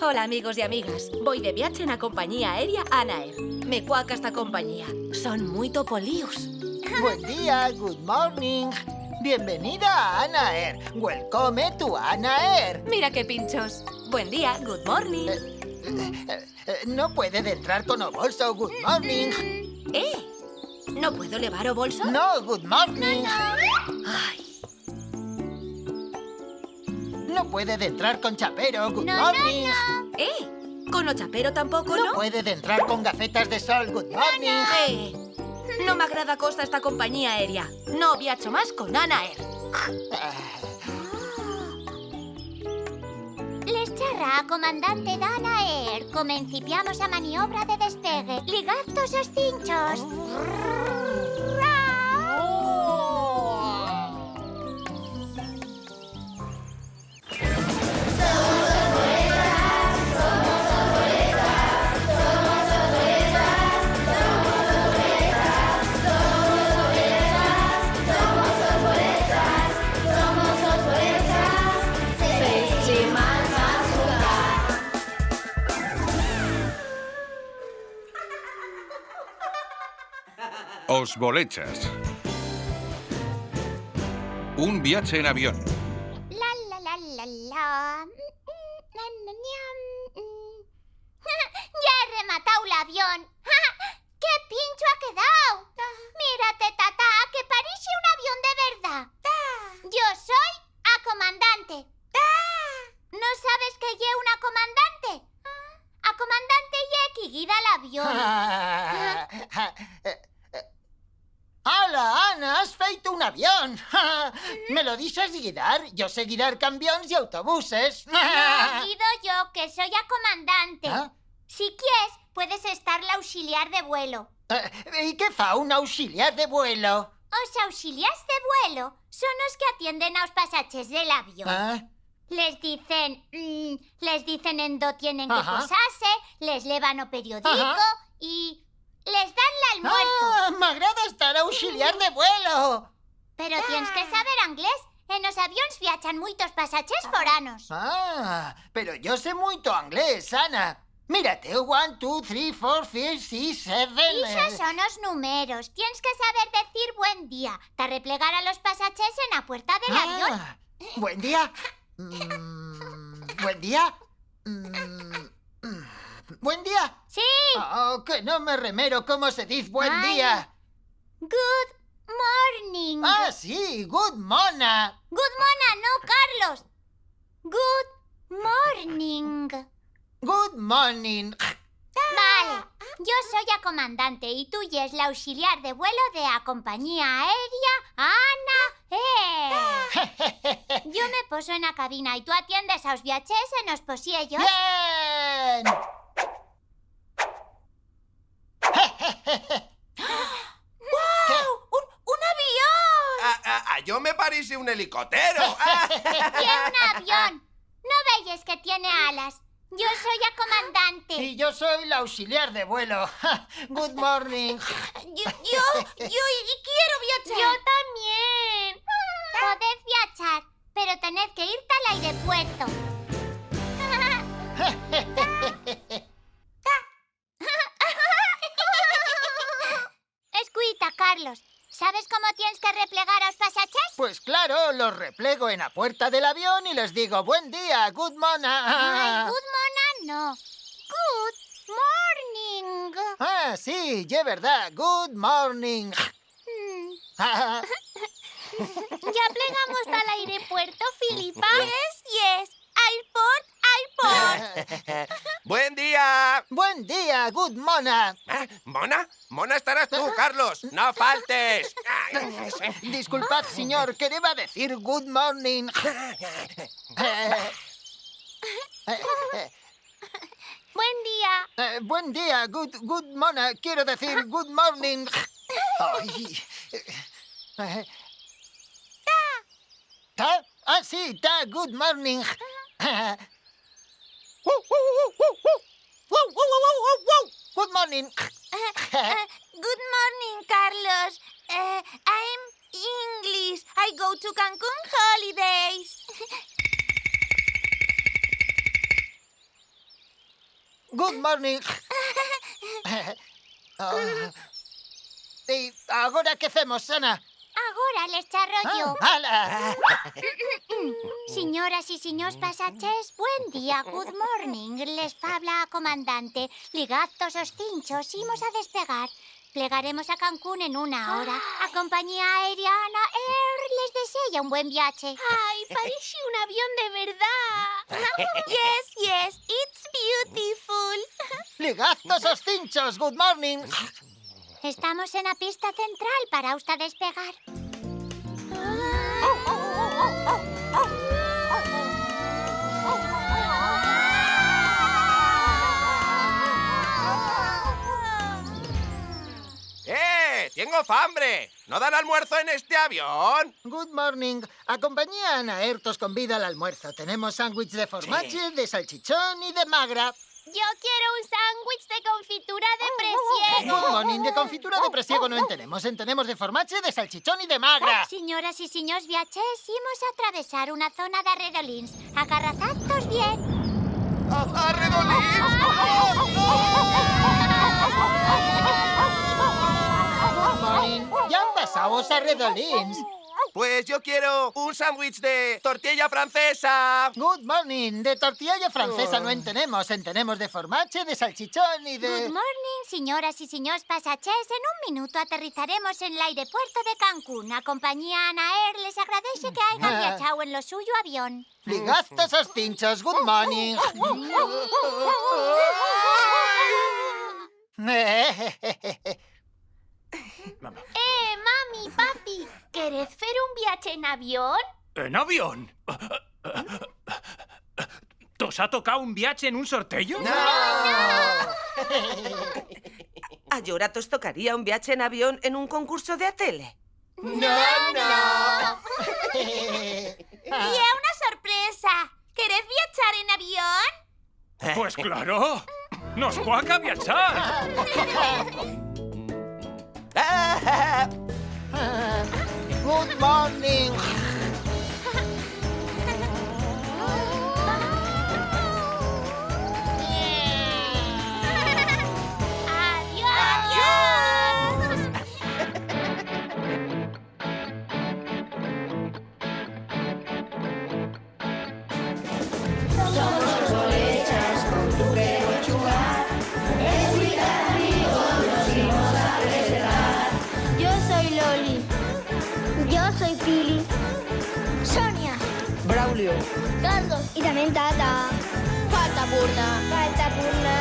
Hola, amigos y amigas. Voy de viaje na compañía aérea Anaer. Me cuaca esta compañía. Son muy topolíos. Buen día, good morning. Bienvenida a Anaer. Welcome to Anaer. Mira qué pinchos. Buen día, good morning. No puede de entrar con o bolso, good morning. ¿No puedo levar o bolso? No, good morning. Ay, No puede de entrar con chapero, good morning. ¿con o chapero tampoco, no? No puede de entrar con gafetas de sol, good morning. No m'agrada cosa esta compañía aérea. No viajo más con Anaer. Les xerra, comandante d'Anaer. Comencipiamos a maniobra de despegue. Ligad tots os cinchos. Os bolechas. Un viaje en avión. La, la, la, la, la. Ya he rematado el avión. ¡Qué pincho ha quedado! Mírate, tata, que parece un avión de verdad. Yo soy a comandante. ¿No sabes que lle una comandante? A comandante lle qui guida l'avión. Hola, Ana, has feito un avión. ¿Me lo dices guidar? Yo sé guidar camiones y autobuses. No, guido yo, que soy a comandante. ¿Ah? Si quieres, puedes estar la auxiliar de vuelo. ¿Y qué fa un auxiliar de vuelo? Os auxiliars de vuelo son los que atienden a los pasajes del avión. ¿Ah? Les dicen en dó tienen que Ajá. posarse, les llevan o periódico Ajá. y les dan l'almuerzo. M'agrada estar auxiliar de vuelo. Pero tienes que saber inglés. En los aviones viachan muchos pasajes foranos. Pero yo sé mucho inglés, Ana. Mírate, 1, 2, 3, 4, 5, 6, 7... Esos son los números. Tienes que saber decir buen día. Te replegar a los pasajes en la puerta del avión. Buen día. Buen día. Buen día. Sí. Oh, que no me remero cómo se dice buen Ay. día. Good morning. Sí, good mona. Good morning, no, Carlos. Good morning. Good morning. Vale, yo soy la comandante y tú ya es la auxiliar de vuelo de la compañía aérea Anaer. Yo me poso en la cabina y tú atiendes a los viajes en los posillos. Bien. ¡Un avión! A yo me parece un helicóptero. ¡Tiene un avión! ¿No veis que tiene alas? Yo soy la comandante. Y yo soy la auxiliar de vuelo. Good morning. Yo quiero viajar. Yo también. Podéis viajar, pero tened que irte al aeropuerto. Escuita, Carlos. ¿Sabes cómo tienes que replegar a los pasajes? Pues claro, los replego en la puerta del avión y les digo buen día, good mona. Ay, good morning, no. Good morning. Sí, es verdad, good morning. ¿Ya plegamos al aeropuerto, Filipa? Yes. Airport. ¡Buen día! Buen día, good mona. ¿Mona? ¿Mona estarás tú, Carlos? ¡No faltes! Disculpad, señor, quería decir good morning. Buen día. Buen día, good mona. Quiero decir good morning. Ay. ¿Ta? Sí, ta, good morning. Good morning. Good morning, Carlos. I'm English. I go to Cancun holidays. Good morning. E agora que hacemos, Ana? Agora les charro yo. ¡Hala! Señoras y señores pasaches, buen día, good morning. Les fabla a comandante. Ligad todos os cinchos, imos a despegar. Plegaremos a Cancún en 1 hora. A compañía aérea ANA les desea un buen viaje. ¡Ay, parece un avión de verdad! Yes, it's beautiful. ¡Ligad todos os cinchos! ¡Good morning! Estamos en la pista central para usted despegar. ¡Tengo fambre! ¿No dan almuerzo en este avión? Good morning. A compañía Ana Air os convida al almuerzo. Tenemos sándwich de formache, de salchichón y de magra. Yo quiero un sándwich de confitura de presiego. Good morning. De confitura de presiego no tenemos. Tenemos de formache, de salchichón y de magra. Señoras y señores viajes, imos a atravesar una zona de arredolins. Agarrazad bien. ¡Arredolins! Good morning. Ya han pasado os arredolins. Pues yo quiero un sándwich de tortilla francesa. Good morning. De tortilla francesa no tenemos. Tenemos de formache, de salchichón y de... Good morning, señoras y señores pasajes. En 1 minuto aterrizaremos en el aeropuerto de Cancún. La compañía ANA Air les agradece que hayan viajado en lo suyo avión. Ligad todos os cinchos. Good morning. Mami, papi, ¿queréis hacer un viaje en avión? En avión? ¿Tos ha tocado un viaje en un sortello? Allora tos tocaría un viaje en avión en un concurso de a tele? ¡No! ¡Y una sorpresa! ¿Queréis viajar en avión? Pues claro, nos guaca viajar. Good morning. ¡Adiós! Yo soy Loli. Yo soy Pili. Sonia. Braulio. Carlos. Y también Tata. Falta Purna. Falta Purna.